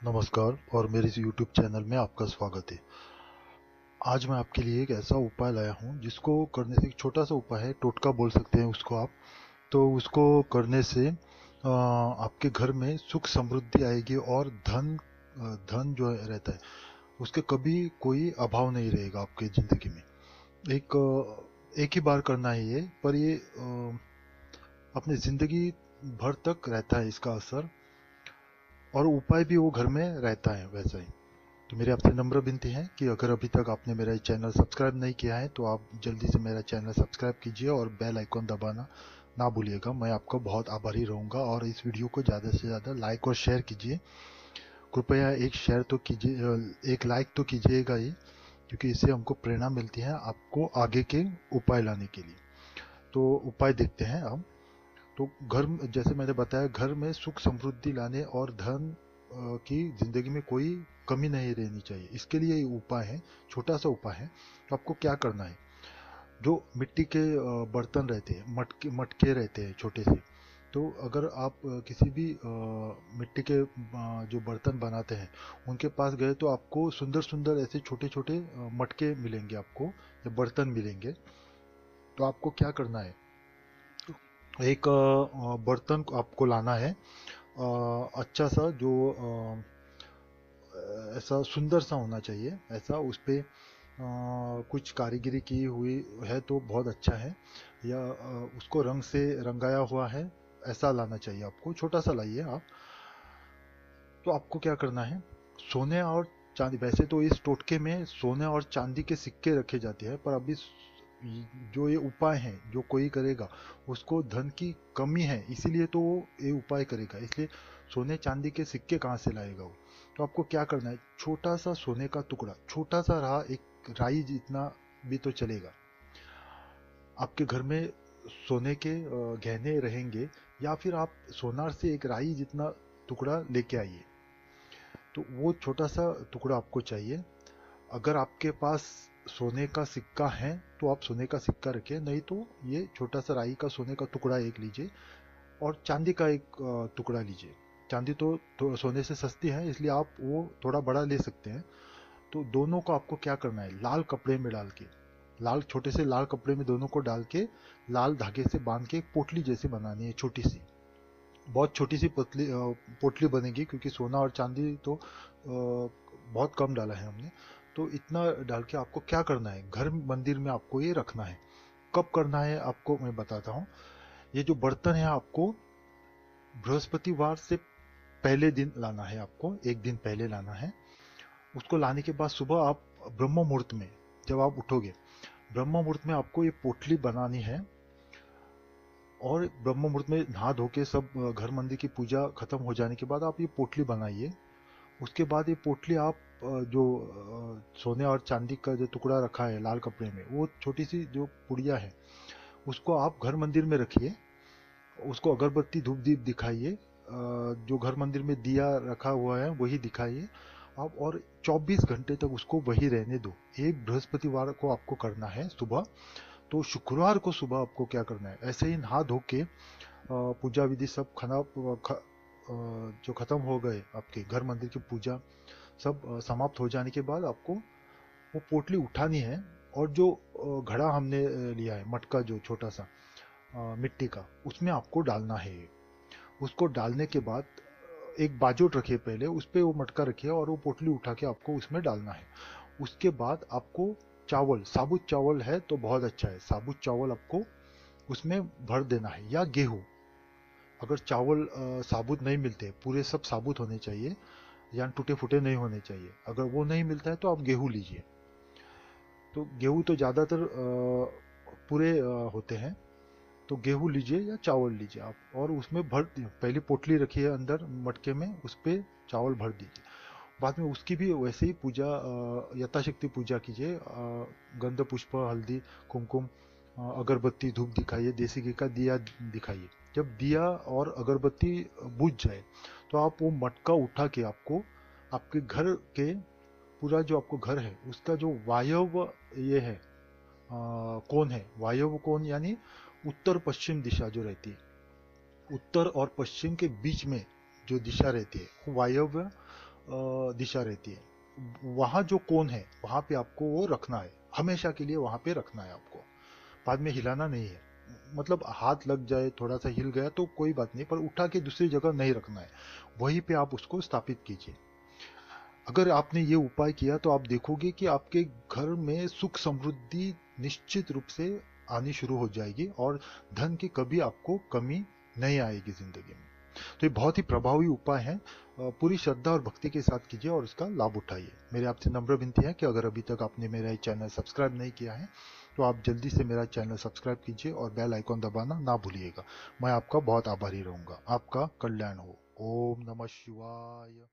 नमस्कार और मेरे इस YouTube चैनल में आपका स्वागत है। आज मैं आपके लिए एक ऐसा उपाय लाया हूँ जिसको करने से, एक छोटा सा उपाय है, टोटका बोल सकते हैं उसको आप। तो उसको करने से आपके घर में सुख समृद्धि आएगी और धन जो रहता है उसके कभी कोई अभाव नहीं रहेगा आपके ज़िंदगी में। एक ही बार करना है ये, पर ये अपनी ज़िंदगी भर तक रहता है इसका असर, और उपाय भी वो घर में रहता है वैसा ही। तो मेरी आपसे नम्र विनती है कि अगर अभी तक आपने मेरा चैनल सब्सक्राइब नहीं किया है तो आप जल्दी से मेरा चैनल सब्सक्राइब कीजिए और बेल आइकॉन दबाना ना भूलिएगा। मैं आपका बहुत आभारी रहूँगा। और इस वीडियो को ज़्यादा से ज़्यादा लाइक और शेयर कीजिए। कृपया एक शेयर तो कीजिए, एक लाइक तो कीजिएगा ही, क्योंकि इससे हमको प्रेरणा मिलती है आपको आगे के उपाय लाने के लिए। तो उपाय देखते हैं हम। तो जैसे मैंने बताया, घर में सुख समृद्धि लाने और धन की जिंदगी में कोई कमी नहीं रहनी चाहिए, इसके लिए ये उपाय है, छोटा सा उपाय है। तो आपको क्या करना है, जो मिट्टी के बर्तन रहते हैं, मटके मटके रहते हैं छोटे से, तो अगर आप किसी भी मिट्टी के जो बर्तन बनाते हैं उनके पास गए तो आपको सुंदर सुंदर ऐसे छोटे छोटे मटके मिलेंगे आपको, या बर्तन मिलेंगे। तो आपको क्या करना है, एक बर्तन को आपको लाना है, अच्छा सा, जो ऐसा सुंदर सा होना चाहिए, ऐसा उस पे कुछ कारीगरी की हुई है तो बहुत अच्छा है, या उसको रंग से रंगाया हुआ है, ऐसा लाना चाहिए आपको। छोटा सा लाइए आप। तो आपको क्या करना है, सोने और चांदी, वैसे तो इस टोटके में सोने और चांदी के सिक्के रखे जाते हैं, पर अभी जो ये उपाय है जो कोई करेगा उसको धन की कमी है, इसीलिए तो वो ये उपाय करेगा, इसलिए सोने चांदी के सिक्के कहाँ से लाएगा वो। तो आपको क्या करना है, छोटा सा सोने का टुकड़ा, छोटा सा रहा, एक राई जितना भी तो चलेगा। आपके घर में सोने के गहने रहेंगे, या फिर आप सोनार से एक राई जितना टुकड़ा लेके आइए। तो वो छोटा सा टुकड़ा आपको चाहिए। अगर आपके पास सोने का सिक्का है तो आप सोने का सिक्का रखिए, नहीं तो ये छोटा सा राई का सोने का टुकड़ा एक लीजिए, और चांदी का एक टुकड़ा लीजिए। चांदी तो सोने से सस्ती है, इसलिए आप वो थोड़ा बड़ा ले सकते हैं। तो दोनों को आपको क्या करना है, लाल कपड़े में डाल के, लाल छोटे से लाल कपड़े में दोनों को डाल के लाल धागे से बांध के एक पोटली जैसी बनानी है, छोटी सी, बहुत छोटी सी पोटली बनेगी, क्योंकि सोना और चांदी तो बहुत कम डाला है हमने। तो इतना डाल के आपको क्या करना है, घर मंदिर में आपको ये रखना है। कब करना है आपको मैं बताता हूँ। ये जो बर्तन है आपको बृहस्पतिवार से पहले दिन लाना है, आपको एक दिन पहले लाना है। उसको लाने के बाद सुबह आप ब्रह्म मुहूर्त में, जब आप उठोगे, ब्रह्म मुहूर्त में आपको ये पोटली बनानी है। और ब्रह्म मुहूर्त में नहा धो के सब घर मंदिर की पूजा खत्म हो जाने के बाद आप ये पोटली बनाइए। उसके बाद ये पोटली आप जो सोने और चांदी का जो टुकड़ा रखा है लाल कपड़े में, वो छोटी सी जो पुड़िया है उसको आप घर मंदिर में रखिए। उसको अगरबत्ती धूप दीप दिखाइए, जो घर मंदिर में दिया रखा हुआ है वही दिखाइए आप, और 24 घंटे तक उसको वही रहने दो। एक बृहस्पतिवार को आपको करना है सुबह। तो शुक्रवार को सुबह आपको क्या करना है, ऐसे ही नहा धो के पूजा विधि सब जो खत्म हो गए, आपके घर मंदिर की पूजा सब समाप्त हो जाने के बाद आपको वो पोटली उठानी है, और जो घड़ा हमने लिया है, मटका जो छोटा सा मिट्टी का, उसमें आपको डालना है। उसको डालने के बाद एक बाजोट रखिए, पहले उस पे वो मटका रखिए और वो पोटली उठा के आपको उसमें डालना है। उसके बाद आपको चावल, साबुत चावल है तो बहुत अच्छा है, साबुत चावल आपको उसमें भर देना है, या गेहूं। अगर चावल साबुत नहीं मिलते, पूरे सब साबुत होने चाहिए, या टूटे फूटे नहीं होने चाहिए, अगर वो नहीं मिलता है तो आप गेहूं लीजिए। तो गेहूं तो ज़्यादातर पूरे होते हैं, तो गेहूं लीजिए या चावल लीजिए आप, और उसमें भर पहली पोटली रखिए अंदर मटके में, उस पर चावल भर दीजिए। बाद में उसकी भी वैसे ही पूजा, यथाशक्ति पूजा कीजिए। गंध पुष्प हल्दी कुमकुम अगरबत्ती धूप दिखाइए, देसी घी का दिया दिखाइए। जब दिया और अगरबत्ती बुझ जाए तो आप वो मटका उठा के आपको आपके घर के, पूरा जो आपको घर है उसका जो वायव्य ये है, कोण है, वायव्य कोण यानी उत्तर पश्चिम दिशा जो रहती है, उत्तर और पश्चिम के बीच में जो दिशा रहती है वो वायव्य दिशा रहती है, वहां जो कोण है वहां पे आपको वो रखना है, हमेशा के लिए वहां पे रखना है आपको, बाद में हिलाना नहीं है। मतलब हाथ लग जाए, थोड़ा सा हिल गया तो कोई बात नहीं, पर उठा के दूसरी जगह नहीं रखना है, वहीं पे आप उसको स्थापित कीजिए। अगर आपने ये उपाय किया तो आप देखोगे कि आपके घर में सुख समृद्धि निश्चित रूप से आनी शुरू हो जाएगी, और धन की कभी आपको कमी नहीं आएगी जिंदगी में। तो ये बहुत ही प्रभावी उपाय है, पूरी श्रद्धा और भक्ति के साथ कीजिए और इसका लाभ उठाइए। मेरी आपसे नम्र विनती है कि अगर अभी तक आपने मेरा ये चैनल सब्सक्राइब नहीं किया है तो आप जल्दी से मेरा चैनल सब्सक्राइब कीजिए और बेल आइकॉन दबाना ना भूलिएगा। मैं आपका बहुत आभारी रहूंगा। आपका कल्याण हो। ओम नमः शिवाय।